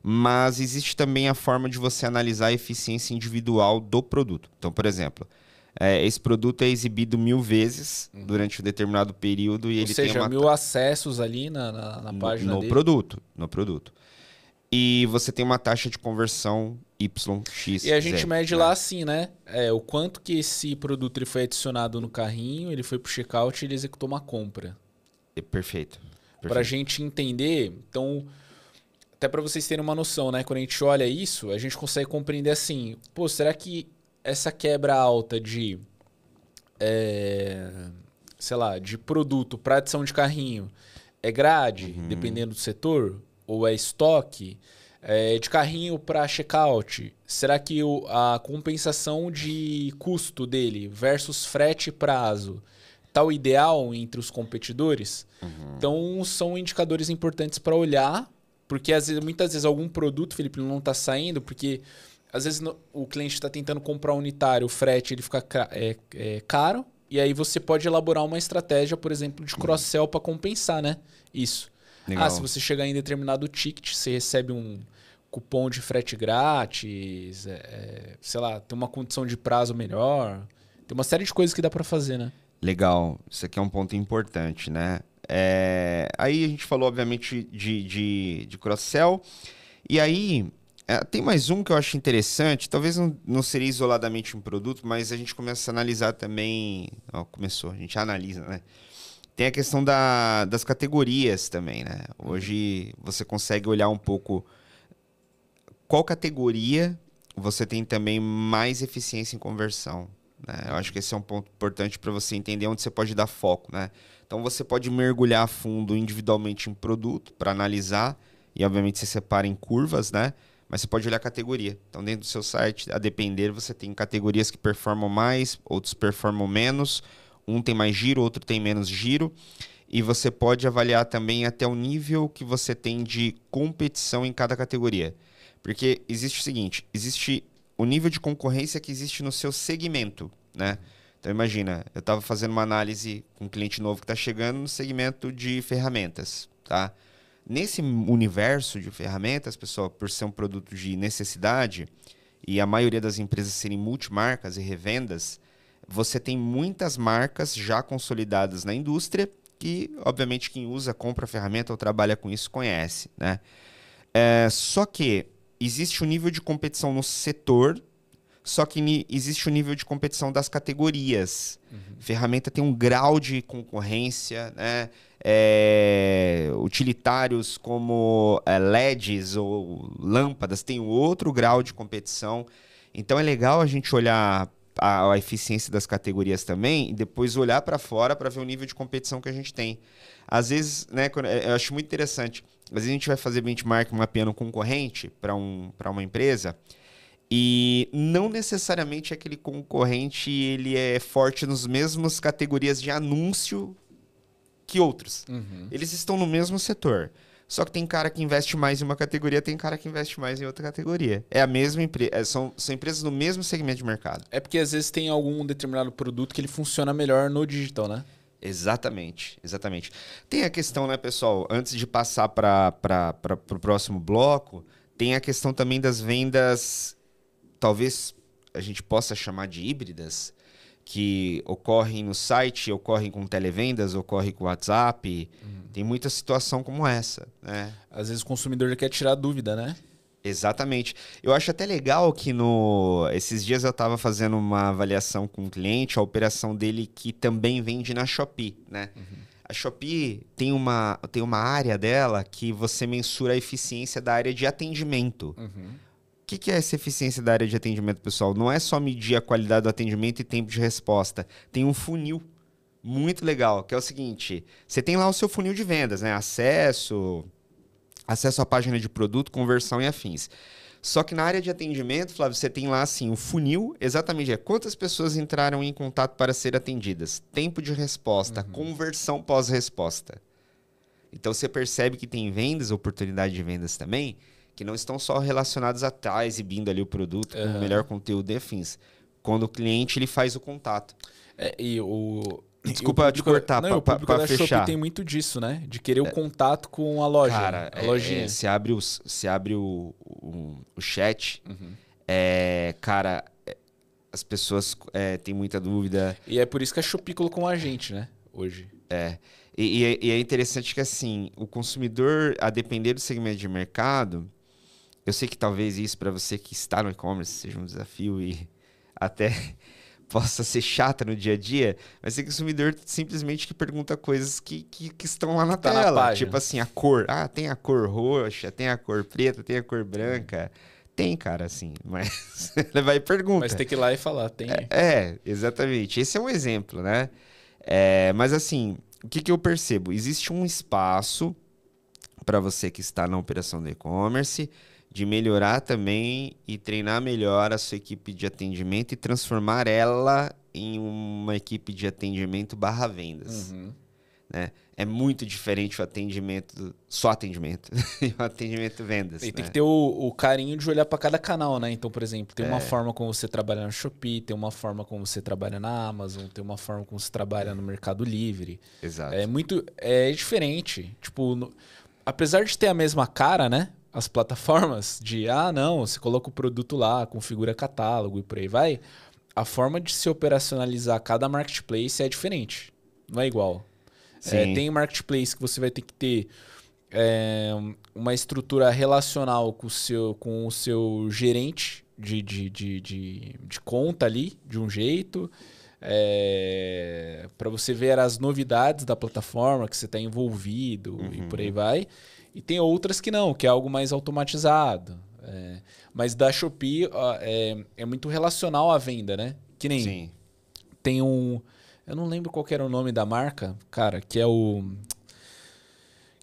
Mas existe também a forma de você analisar a eficiência individual do produto. Então, por exemplo, esse produto é exibido 1000 vezes durante um determinado período e Ou ele seja, tem uma 1000 acessos ali na página no dele. No produto. E você tem uma taxa de conversão YX. E a gente mede né? lá assim, né? O quanto que esse produto ele foi adicionado no carrinho, ele foi pro checkout e ele executou uma compra. Perfeito. Pra gente entender, então, até para vocês terem uma noção, né? Quando a gente olha isso, a gente consegue compreender assim, pô, será que essa quebra alta de, sei lá, de produto para adição de carrinho é grade, dependendo do setor? Ou é estoque? De carrinho para checkout, será que a compensação de custo dele versus frete e prazo está o ideal entre os competidores? Então, são indicadores importantes para olhar, porque muitas vezes algum produto, Felipe, não está saindo, porque às vezes o cliente está tentando comprar unitário, o frete ele fica caro, e aí você pode elaborar uma estratégia, por exemplo, de cross-sell para compensar, né? Isso. Legal. Se você chegar em determinado ticket, você recebe um cupom de frete grátis, sei lá, tem uma condição de prazo melhor. Tem uma série de coisas que dá para fazer, né? Legal. Isso aqui é um ponto importante, né? Aí a gente falou, obviamente, de cross-sell. E aí, tem mais um que eu acho interessante. Talvez não seria isoladamente um produto, mas a gente começa a analisar também... a gente analisa, né? Tem a questão das categorias também, né? Hoje você consegue olhar um pouco qual categoria você tem também mais eficiência em conversão, né? Eu acho que esse é um ponto importante para você entender onde você pode dar foco, né? Então você pode mergulhar a fundo individualmente em produto para analisar e obviamente você separa em curvas, né? Mas você pode olhar a categoria. Então dentro do seu site, a depender, você tem categorias que performam mais, outros performam menos. Um tem mais giro, outro tem menos giro. E você pode avaliar também até o nível que você tem de competição em cada categoria. Porque existe o seguinte, existe o nível de concorrência que existe no seu segmento, né? Então imagina, eu estava fazendo uma análise com um cliente novo que está chegando no segmento de ferramentas, tá? Nesse universo de ferramentas, pessoal, por ser um produto de necessidade e a maioria das empresas serem multimarcas e revendas, você tem muitas marcas já consolidadas na indústria que, obviamente, quem usa, compra a ferramenta ou trabalha com isso conhece, né? Só que existe um nível de competição no setor, só que existe um nível de competição das categorias. Ferramenta tem um grau de concorrência, né? Utilitários como LEDs ou lâmpadas têm outro grau de competição. Então é legal a gente olhar a eficiência das categorias também e depois olhar para fora para ver o nível de competição que a gente tem. Às vezes, né, eu acho muito interessante, às vezes a gente vai fazer benchmark mapeando um concorrente para uma empresa e não necessariamente aquele concorrente ele é forte nas mesmas categorias de anúncio que outros. Eles estão no mesmo setor. Só que tem cara que investe mais em uma categoria, tem cara que investe mais em outra categoria. É a mesma empresa, são empresas no mesmo segmento de mercado. É porque às vezes tem algum determinado produto que ele funciona melhor no digital, né? Exatamente, exatamente. Tem a questão, né, pessoal, antes de passar para o próximo bloco, tem a questão também das vendas, talvez a gente possa chamar de híbridas, que ocorrem no site, ocorrem com televendas, ocorrem com WhatsApp. Tem muita situação como essa, né? Às vezes o consumidor quer tirar dúvida, né? Exatamente. Eu acho até legal que esses dias eu estava fazendo uma avaliação com um cliente, a operação dele que também vende na Shopee, né? A Shopee tem uma área dela que você mensura a eficiência da área de atendimento. O que é essa eficiência da área de atendimento, pessoal? Não é só medir a qualidade do atendimento e tempo de resposta. Tem um funil muito legal, que é o seguinte. Você tem lá o seu funil de vendas, né? Acesso à página de produto, conversão e afins. Só que na área de atendimento, Flávio, você tem lá assim, o funil, exatamente, quantas pessoas entraram em contato para ser atendidas, tempo de resposta, conversão pós-resposta. Então você percebe que tem vendas, oportunidade de vendas também, que não estão só relacionadas a estar exibindo ali o produto com o melhor conteúdo e afins. quando o cliente ele faz o contato. Desculpa te cortar, o público da fechar. Shopee tem muito disso, né? De querer o contato com a loja. Cara, a lojinha. Você abre o chat, cara, as pessoas têm muita dúvida. E é por isso que a Shopee colocou um agente, né? Hoje. E é interessante que, assim, o consumidor, a depender do segmento de mercado, eu sei que talvez isso para você que está no e-commerce seja um desafio e até possa ser chata no dia a dia, mas tem consumidor simplesmente que pergunta coisas que estão lá na tela. Tipo assim, a cor. Ah, tem a cor roxa, tem a cor preta, tem a cor branca. Tem, cara, assim, mas ele vai e pergunta. Mas tem que ir lá e falar, tem. Exatamente. Esse é um exemplo, né? Mas assim, o que eu percebo? Existe um espaço para você que está na operação do e-commerce de melhorar também e treinar melhor a sua equipe de atendimento e transformar ela em uma equipe de atendimento / vendas. Né? É muito diferente o atendimento, só atendimento, e o atendimento vendas. E tem que ter o carinho de olhar para cada canal, né? Então, por exemplo, tem uma forma como você trabalha na Shopee, tem uma forma como você trabalha na Amazon, tem uma forma como você trabalha no Mercado Livre. Exato. É diferente. Tipo, apesar de ter a mesma cara, né? As plataformas não, você coloca o produto lá, configura catálogo e por aí vai. A forma de se operacionalizar cada marketplace é diferente. Não é igual. Tem marketplace que você vai ter que ter uma estrutura relacional com o seu gerente de conta ali, de um jeito. Para você ver as novidades da plataforma que você está envolvido e por aí vai. E tem outras que não, que é algo mais automatizado. Mas da Shopee é muito relacional à venda, né? Que nem tem um... Eu não lembro qual que era o nome da marca, cara, que é o...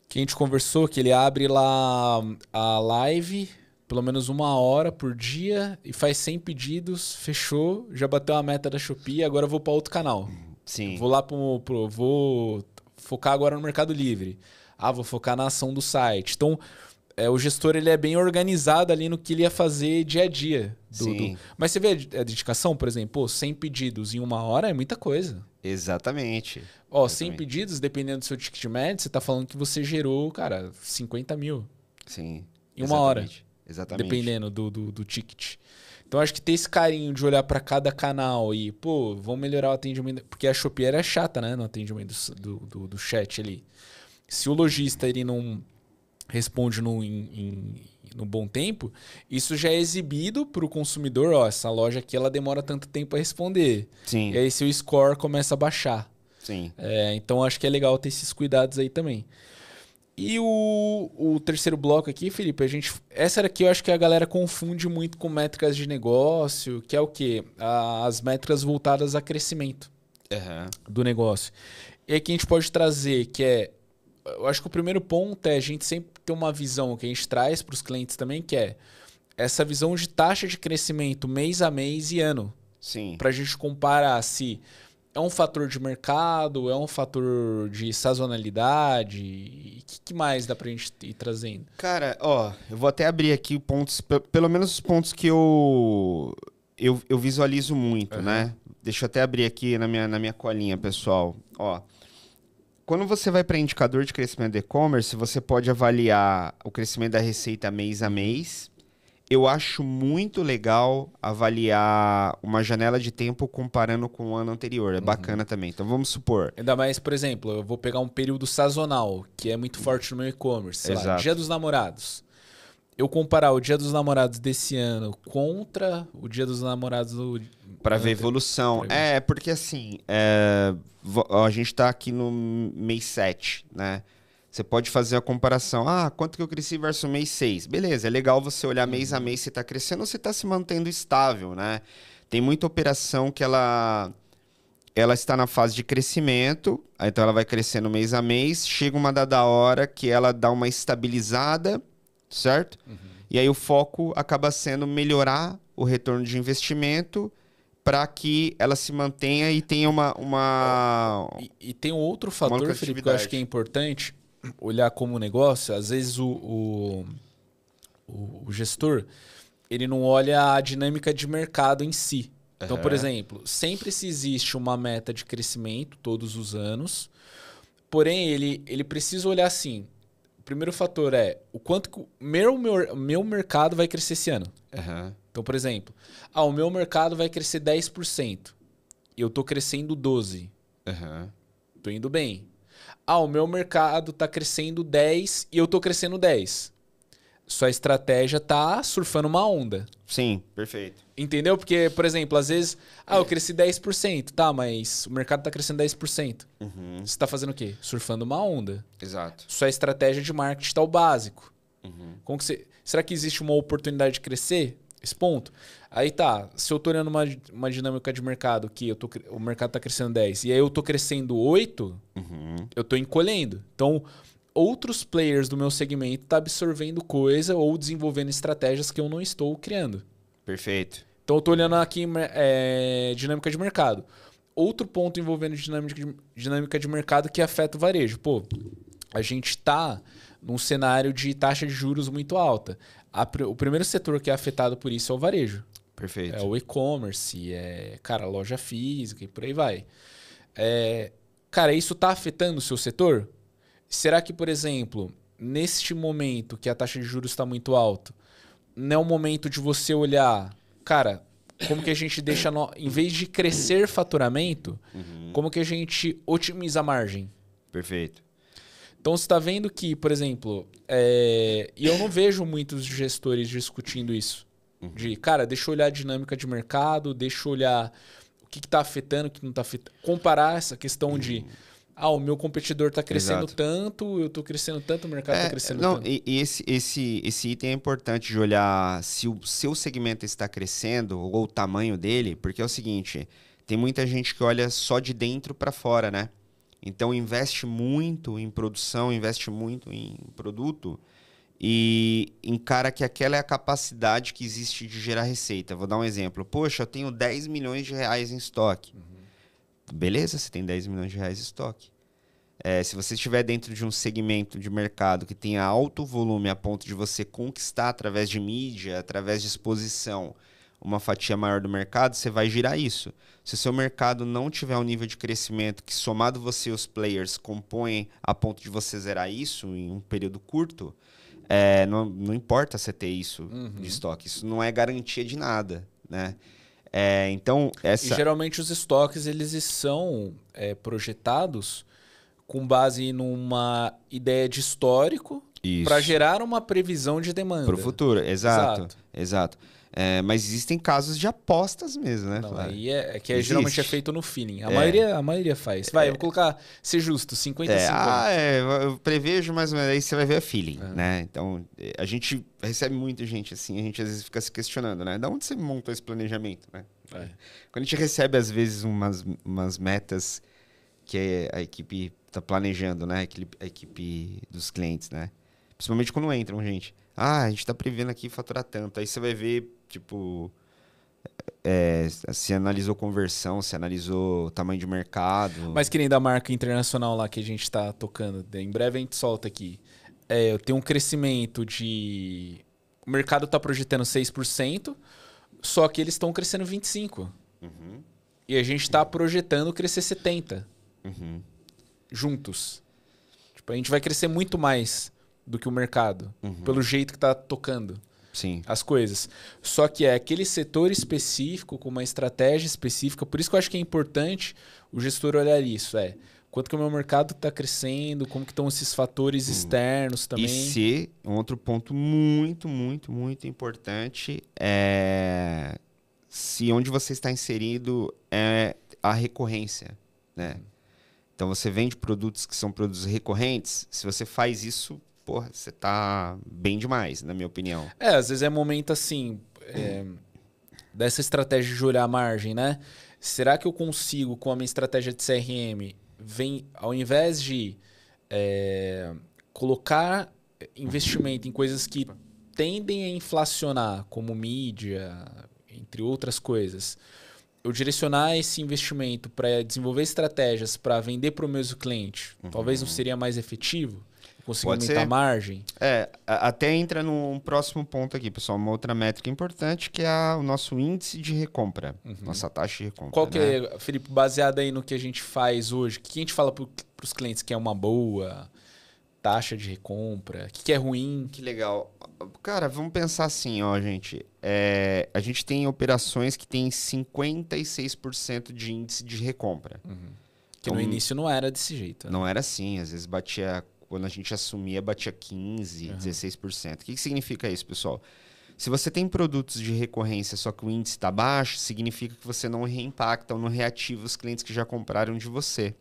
Que a gente conversou, que ele abre lá a live, pelo menos 1 hora por dia, e faz 100 pedidos, fechou, já bateu a meta da Shopee, agora eu vou para outro canal. Sim. Vou lá vou focar agora no Mercado Livre. Vou focar na ação do site. Então, o gestor ele é bem organizado ali no que ele ia fazer dia a dia. Mas você vê a dedicação, por exemplo, 100 pedidos em 1 hora é muita coisa. Exatamente. 100 pedidos, dependendo do seu ticket médio, você está falando que você gerou, cara, 50 mil. Sim. Em 1 hora. Exatamente. Dependendo do ticket. Então, acho que ter esse carinho de olhar para cada canal e, vamos melhorar o atendimento. Porque a Shopee era chata, né? No atendimento do chat ali. Se o lojista ele não responde no bom tempo, isso já é exibido para o consumidor. Essa loja aqui ela demora tanto tempo a responder. Sim. E aí seu score começa a baixar. Sim. Então acho que é legal ter esses cuidados aí também. E o terceiro bloco aqui, Felipe, essa daqui eu acho que a galera confunde muito com métricas de negócio, que é o quê? As métricas voltadas a crescimento do negócio. E aqui a gente pode trazer que eu acho que o primeiro ponto é a gente sempre ter uma visão que a gente traz para os clientes também, que é essa visão de taxa de crescimento mês a mês e ano. Sim. Para a gente comparar se é um fator de mercado, é um fator de sazonalidade, e o que mais dá para a gente ir trazendo? Cara, eu vou até abrir aqui pontos, pelo menos os pontos que eu visualizo muito, né? Deixa eu até abrir aqui na minha colinha, pessoal. Quando você vai para indicador de crescimento do e-commerce, você pode avaliar o crescimento da receita mês a mês. Eu acho muito legal avaliar uma janela de tempo comparando com o ano anterior. É bacana também. Então, vamos supor... Ainda mais, por exemplo, eu vou pegar um período sazonal, que é muito forte no meu e-commerce. Sei lá, Dia dos Namorados. Eu comparar o Dia dos Namorados desse ano contra o Dia dos Namorados do... Para ver evolução. Porque assim, a gente está aqui no mês 7, né? Você pode fazer a comparação. Quanto que eu cresci versus mês 6? Beleza, é legal você olhar mês a mês se está crescendo ou se está se mantendo estável, né? Tem muita operação que ela está na fase de crescimento, então ela vai crescendo mês a mês, chega uma dada hora que ela dá uma estabilizada, certo? E aí o foco acaba sendo melhorar o retorno de investimento para que ela se mantenha e tenha E tem um outro fator, Felipe, que eu acho que é importante olhar como negócio. Às vezes o gestor ele não olha a dinâmica de mercado em si. Então, por exemplo, sempre se existe uma meta de crescimento todos os anos, porém ele precisa olhar assim. O primeiro fator é o quanto que o meu mercado vai crescer esse ano. Então, por exemplo, o meu mercado vai crescer 10%. E eu estou crescendo 12%. Estou indo bem. O meu mercado está crescendo 10% e eu estou crescendo 10%. Sua estratégia tá surfando uma onda. Sim, perfeito. Entendeu? Porque, por exemplo, às vezes, eu cresci 10%, tá, mas o mercado tá crescendo 10%. Você tá fazendo o quê? Surfando uma onda. Exato. Sua estratégia de marketing tá o básico. Como que será que existe uma oportunidade de crescer? Esse ponto. Aí tá, se eu tô olhando uma dinâmica de mercado que o mercado tá crescendo 10% e aí eu tô crescendo 8%, eu tô encolhendo. Então, outros players do meu segmento estão absorvendo coisa ou desenvolvendo estratégias que eu não estou criando. Perfeito. Então eu estou olhando aqui dinâmica de mercado. Outro ponto envolvendo dinâmica de mercado que afeta o varejo. Pô, a gente está num cenário de taxa de juros muito alta. O primeiro setor que é afetado por isso é o varejo. Perfeito. É o e-commerce, loja física e por aí vai. Cara, isso está afetando o seu setor? Será que, por exemplo, neste momento que a taxa de juros está muito alta, não é o momento de você olhar, cara, como que a gente deixa, em vez de crescer faturamento, como que a gente otimiza a margem? Perfeito. Então, você está vendo que, por exemplo, e eu não vejo muitos gestores discutindo isso. De, cara, deixa eu olhar a dinâmica de mercado, deixa eu olhar o que está afetando, o que não está afetando. Comparar essa questão de... o meu competidor está crescendo tanto, eu estou crescendo tanto, o mercado está crescendo tanto. E esse item é importante de olhar se o seu segmento está crescendo ou o tamanho dele, porque é o seguinte, tem muita gente que olha só de dentro para fora, né? Então investe muito em produção, investe muito em produto e encara que aquela é a capacidade que existe de gerar receita. Vou dar um exemplo. Poxa, eu tenho 10 milhões de reais em estoque. Beleza, você tem 10 milhões de reais em estoque. Se você estiver dentro de um segmento de mercado que tenha alto volume a ponto de você conquistar através de mídia, através de exposição, uma fatia maior do mercado, você vai girar isso. Se o seu mercado não tiver um nível de crescimento que, somado você e os players, compõem a ponto de você zerar isso em um período curto, não importa você ter isso de estoque. Isso não é garantia de nada, né? Então, E geralmente os estoques eles são projetados com base numa ideia de histórico para gerar uma previsão de demanda. Para o futuro, exato. Mas existem casos de apostas mesmo, né? Não, aí geralmente é feito no feeling. A maioria faz. Vai, eu vou colocar, ser justo, 50-50. Eu prevejo, mas aí você vai ver a feeling, né? Então, a gente recebe muita gente assim, a gente às vezes fica se questionando, né? Da onde você montou esse planejamento, né? Quando a gente recebe, às vezes, umas metas que a equipe está planejando, né? A equipe dos clientes, né? Principalmente quando entram, gente. A gente está prevendo aqui faturar tanto. Aí você vai ver, tipo... se analisou conversão, se analisou tamanho de mercado. Mas que nem da marca internacional lá que a gente está tocando. Em breve a gente solta aqui. Eu tenho um crescimento de... O mercado está projetando 6%, só que eles estão crescendo 25%. E a gente está projetando crescer 70%. Juntos. Tipo, a gente vai crescer muito mais do que o mercado. Pelo jeito que está tocando. Sim. As coisas. Só que é aquele setor específico, com uma estratégia específica. Por isso que eu acho que é importante o gestor olhar isso. Quanto que o meu mercado está crescendo, como que estão esses fatores externos também. E um outro ponto muito, muito, muito importante é se onde você está inserido é a recorrência, né? Então você vende produtos que são produtos recorrentes, se você faz isso, porra, você tá bem demais, na minha opinião. Às vezes é momento assim, dessa estratégia de olhar a margem, né? Será que eu consigo, com a minha estratégia de CRM, ao invés de colocar investimento em coisas que tendem a inflacionar, como mídia, entre outras coisas, eu direcionar esse investimento para desenvolver estratégias para vender para o mesmo cliente, talvez não seria mais efetivo? Consigo aumentar a margem? Até entra num próximo ponto aqui, pessoal. Uma outra métrica importante que é o nosso índice de recompra. Nossa taxa de recompra. Qual que é, Felipe, baseado aí no que a gente faz hoje? O que a gente fala para os clientes que é uma boa taxa de recompra? O que é ruim? Que legal. Cara, vamos pensar assim, ó, gente. A gente tem operações que tem 56% de índice de recompra. Que no início não era desse jeito. Não era assim. Às vezes batia... Quando a gente assumia, batia 15%, 16%. O que significa isso, pessoal? Se você tem produtos de recorrência, só que o índice está baixo, significa que você não reimpacta ou não reativa os clientes que já compraram de você.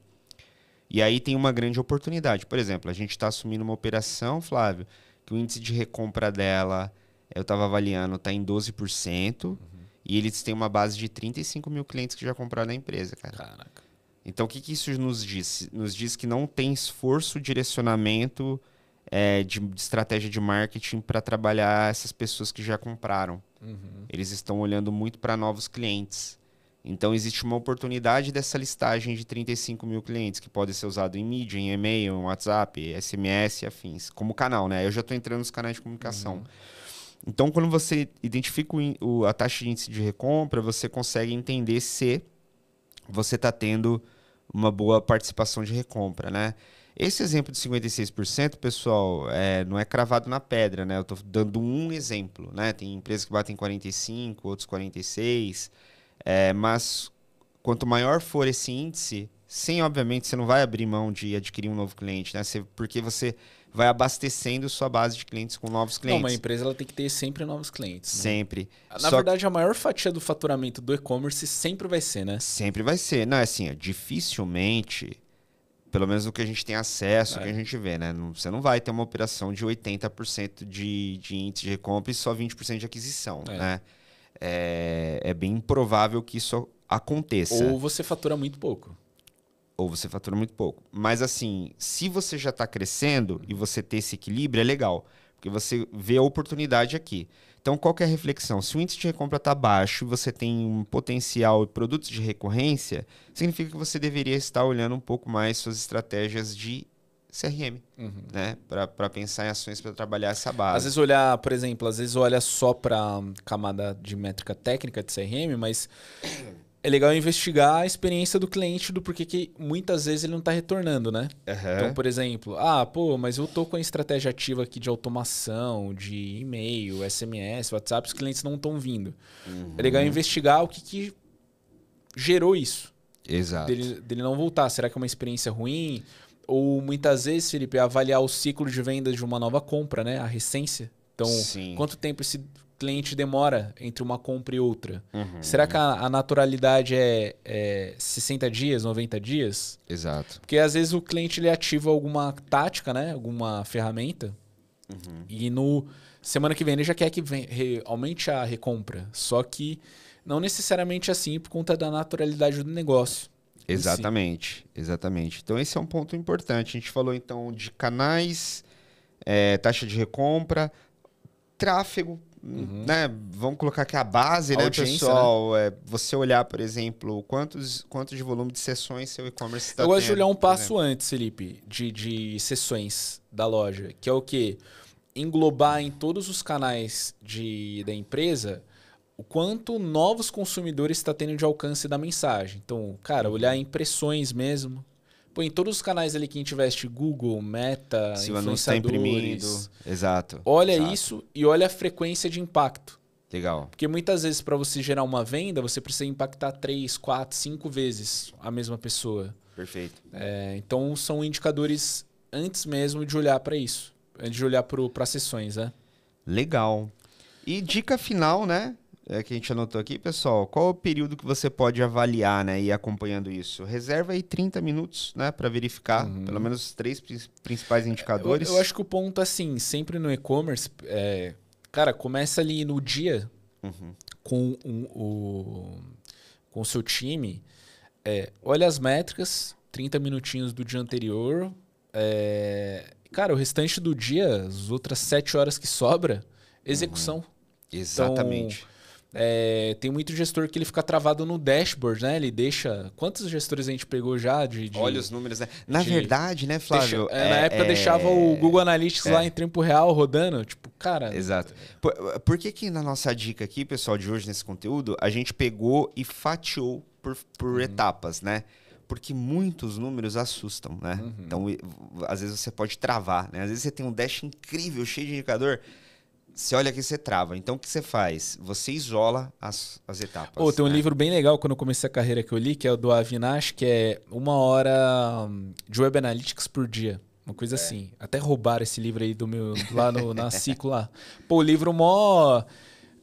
E aí tem uma grande oportunidade. Por exemplo, a gente está assumindo uma operação, Flávio, que o índice de recompra dela, eu estava avaliando, está em 12%, e eles têm uma base de 35 mil clientes que já compraram na empresa, cara. Caraca. Então, o que isso nos diz? Nos diz que não tem esforço, direcionamento de estratégia de marketing para trabalhar essas pessoas que já compraram. Eles estão olhando muito para novos clientes. Então, existe uma oportunidade dessa listagem de 35 mil clientes que pode ser usado em mídia, em e-mail, em WhatsApp, SMS e afins, como canal, né? Eu já estou entrando nos canais de comunicação. Então, quando você identifica a taxa de índice de recompra, você consegue entender se você está tendo uma boa participação de recompra, né? Esse exemplo de 56%, pessoal, não é cravado na pedra, né? Eu estou dando um exemplo, né? Tem empresas que batem 45%, outros 46%, mas quanto maior for esse índice, obviamente, você não vai abrir mão de adquirir um novo cliente, né? Porque você vai abastecendo sua base de clientes com novos clientes. Não, uma empresa ela tem que ter sempre novos clientes. Né? Sempre. Na verdade, a maior fatia do faturamento do e-commerce sempre vai ser, né? Sempre vai ser. Não, é assim, dificilmente, pelo menos no que a gente tem acesso, o que a gente vê, né? Você não vai ter uma operação de 80% de índice de recompra e só 20% de aquisição, né? É bem improvável que isso aconteça. Ou você fatura muito pouco. Mas assim, se você já está crescendo e você ter esse equilíbrio, é legal. Porque você vê a oportunidade aqui. Então, qual que é a reflexão? Se o índice de recompra está baixo e você tem um potencial de produtos de recorrência, significa que você deveria estar olhando um pouco mais suas estratégias de CRM, né? Para pensar em ações para trabalhar essa base. Às vezes por exemplo, olha só para camada de métrica técnica de CRM, mas é legal investigar a experiência do cliente do porquê que muitas vezes ele não está retornando, né? Então, por exemplo, mas eu tô com a estratégia ativa aqui de automação, de e-mail, SMS, WhatsApp, os clientes não estão vindo. É legal investigar o que gerou isso. Exato. Dele não voltar. Será que é uma experiência ruim? Ou muitas vezes, Felipe, avaliar o ciclo de vendas de uma nova compra, né? A recência. Então, quanto tempo esse cliente demora entre uma compra e outra? Será que a naturalidade é 60 dias, 90 dias? Exato. Porque às vezes o cliente ele ativa alguma tática, né? Alguma ferramenta. E no semana que vem ele já quer que aumente a recompra. Só que não necessariamente assim por conta da naturalidade do negócio. Exatamente. Então esse é um ponto importante. A gente falou então de canais, taxa de recompra, tráfego, né? Vamos colocar aqui a base, né, pessoal? Né? Você olhar, por exemplo, quantos de volume de sessões seu e-commerce está tendo. Eu gosto de olhar um passo antes, Felipe, de sessões da loja, que é o quê? Englobar em todos os canais da empresa o quanto novos consumidores está tendo de alcance da mensagem. Então, cara, olhar impressões mesmo. Pô, em todos os canais ali que a gente investe, Google, Meta, se o anúncio está imprimindo. Exato. Olha isso e olha a frequência de impacto. Legal. Porque muitas vezes para você gerar uma venda, você precisa impactar 3, 4, 5 vezes a mesma pessoa. Perfeito. Então, são indicadores antes mesmo de olhar para isso. Antes de olhar para sessões, né? Legal. E dica final, né? Que a gente anotou aqui, pessoal. Qual é o período que você pode avaliar, né, e ir acompanhando isso? Reserva aí 30 minutos, né, para verificar pelo menos os 3 principais indicadores. Eu acho que o ponto, assim, sempre no e-commerce, cara, começa ali no dia com o seu time. Olha as métricas, 30 minutinhos do dia anterior. Cara, o restante do dia, as outras 7 horas que sobra, execução. Exatamente. Então, Tem muito gestor que ele fica travado no dashboard, né? Ele deixa... Quantos gestores a gente pegou já Olha os números, né? Na verdade, né, Flávio? Na época deixava o Google Analytics lá em tempo real rodando. Tipo, cara... Exato. Por que na nossa dica aqui, pessoal, de hoje nesse conteúdo, a gente pegou e fatiou por etapas, né? Porque muitos números assustam, né? Então, às vezes você pode travar, né? Às vezes você tem um dash incrível, cheio de indicador... Você olha aqui e você trava. Então, o que você faz? Você isola as etapas. Tem um livro bem legal, quando eu comecei a carreira que eu li, que é o do Avinash, que é 1 hora de Web Analytics por dia. Uma coisa assim. Até roubaram esse livro aí lá na Ciclo lá. O livro mó...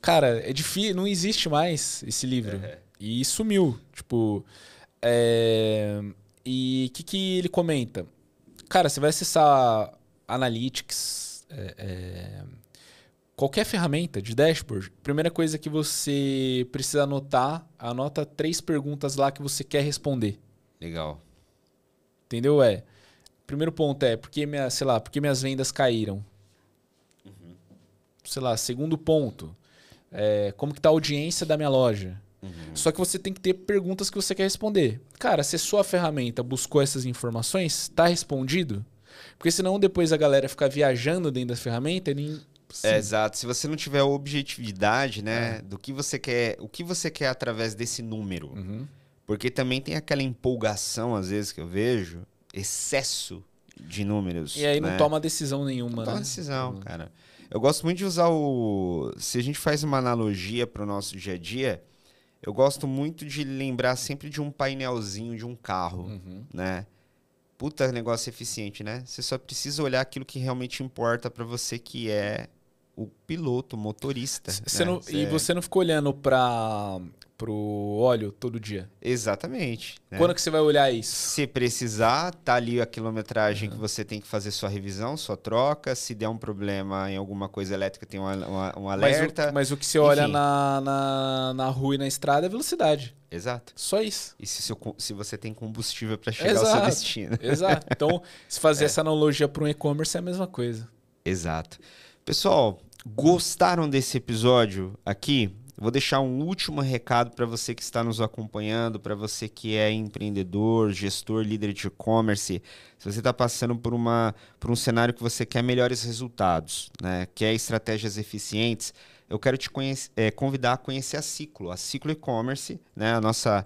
Cara, é difícil, não existe mais esse livro. E sumiu. Tipo... E o que ele comenta? Cara, você vai acessar Analytics... Qualquer ferramenta de dashboard, primeira coisa que você precisa anotar, anota 3 perguntas lá que você quer responder. Legal. Entendeu? Primeiro ponto por que minhas vendas caíram? Sei lá, segundo ponto, como que tá a audiência da minha loja? Só que você tem que ter perguntas que você quer responder. Cara, se a sua ferramenta buscou essas informações, tá respondido? Porque senão depois a galera fica viajando dentro da ferramenta e exato. Se você não tiver objetividade, né, do que você quer, o que você quer através desse número. Porque também tem aquela empolgação, às vezes, que eu vejo, excesso de números. E aí não toma decisão nenhuma, não toma decisão, cara. Eu gosto muito de usar se a gente faz uma analogia para o nosso dia a dia, eu gosto muito de lembrar sempre de um painelzinho de um carro, né? Puta negócio eficiente, né? Você só precisa olhar aquilo que realmente importa para você, que é o piloto, o motorista. E você não fica olhando pro óleo todo dia? Exatamente. Né? Quando que você vai olhar isso? Se precisar, tá ali a quilometragem que você tem que fazer sua revisão, sua troca. Se der um problema em alguma coisa elétrica, tem um alerta. Mas o que você olha na rua e na estrada é velocidade. Exato. Só isso. E se você tem combustível para chegar ao seu destino. Exato. Então, se fazer essa analogia para um e-commerce é a mesma coisa. Exato. Pessoal, gostaram desse episódio aqui? Vou deixar um último recado para você que está nos acompanhando, para você que é empreendedor, gestor, líder de e-commerce. Se você está passando por um cenário que você quer melhores resultados, né? Quer estratégias eficientes, eu quero te convidar a conhecer a Ciclo E-commerce, né? A nossa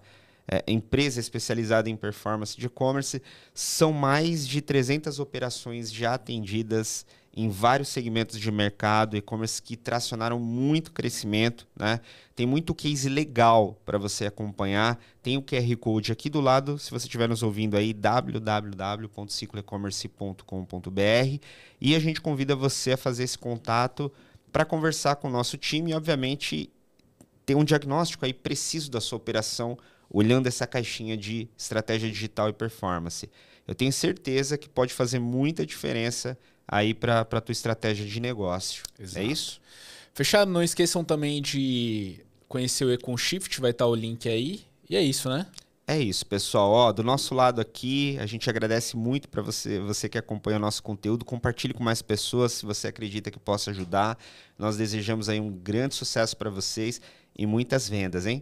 empresa especializada em performance de e-commerce. São mais de 300 operações já atendidas em vários segmentos de mercado, e-commerce que tracionaram muito crescimento, né? Tem muito case legal para você acompanhar. Tem o QR Code aqui do lado, se você estiver nos ouvindo aí, www.cicloecommerce.com.br, e a gente convida você a fazer esse contato para conversar com o nosso time e, obviamente, ter um diagnóstico aí preciso da sua operação, olhando essa caixinha de estratégia digital e performance. Eu tenho certeza que pode fazer muita diferença aí para a tua estratégia de negócio. Exato. É isso? Fechado? Não esqueçam também de conhecer o EconShift, vai estar o link aí. E é isso, né? É isso, pessoal. Do nosso lado aqui, a gente agradece muito para você que acompanha o nosso conteúdo. Compartilhe com mais pessoas se você acredita que possa ajudar. Nós desejamos aí um grande sucesso para vocês e muitas vendas, hein?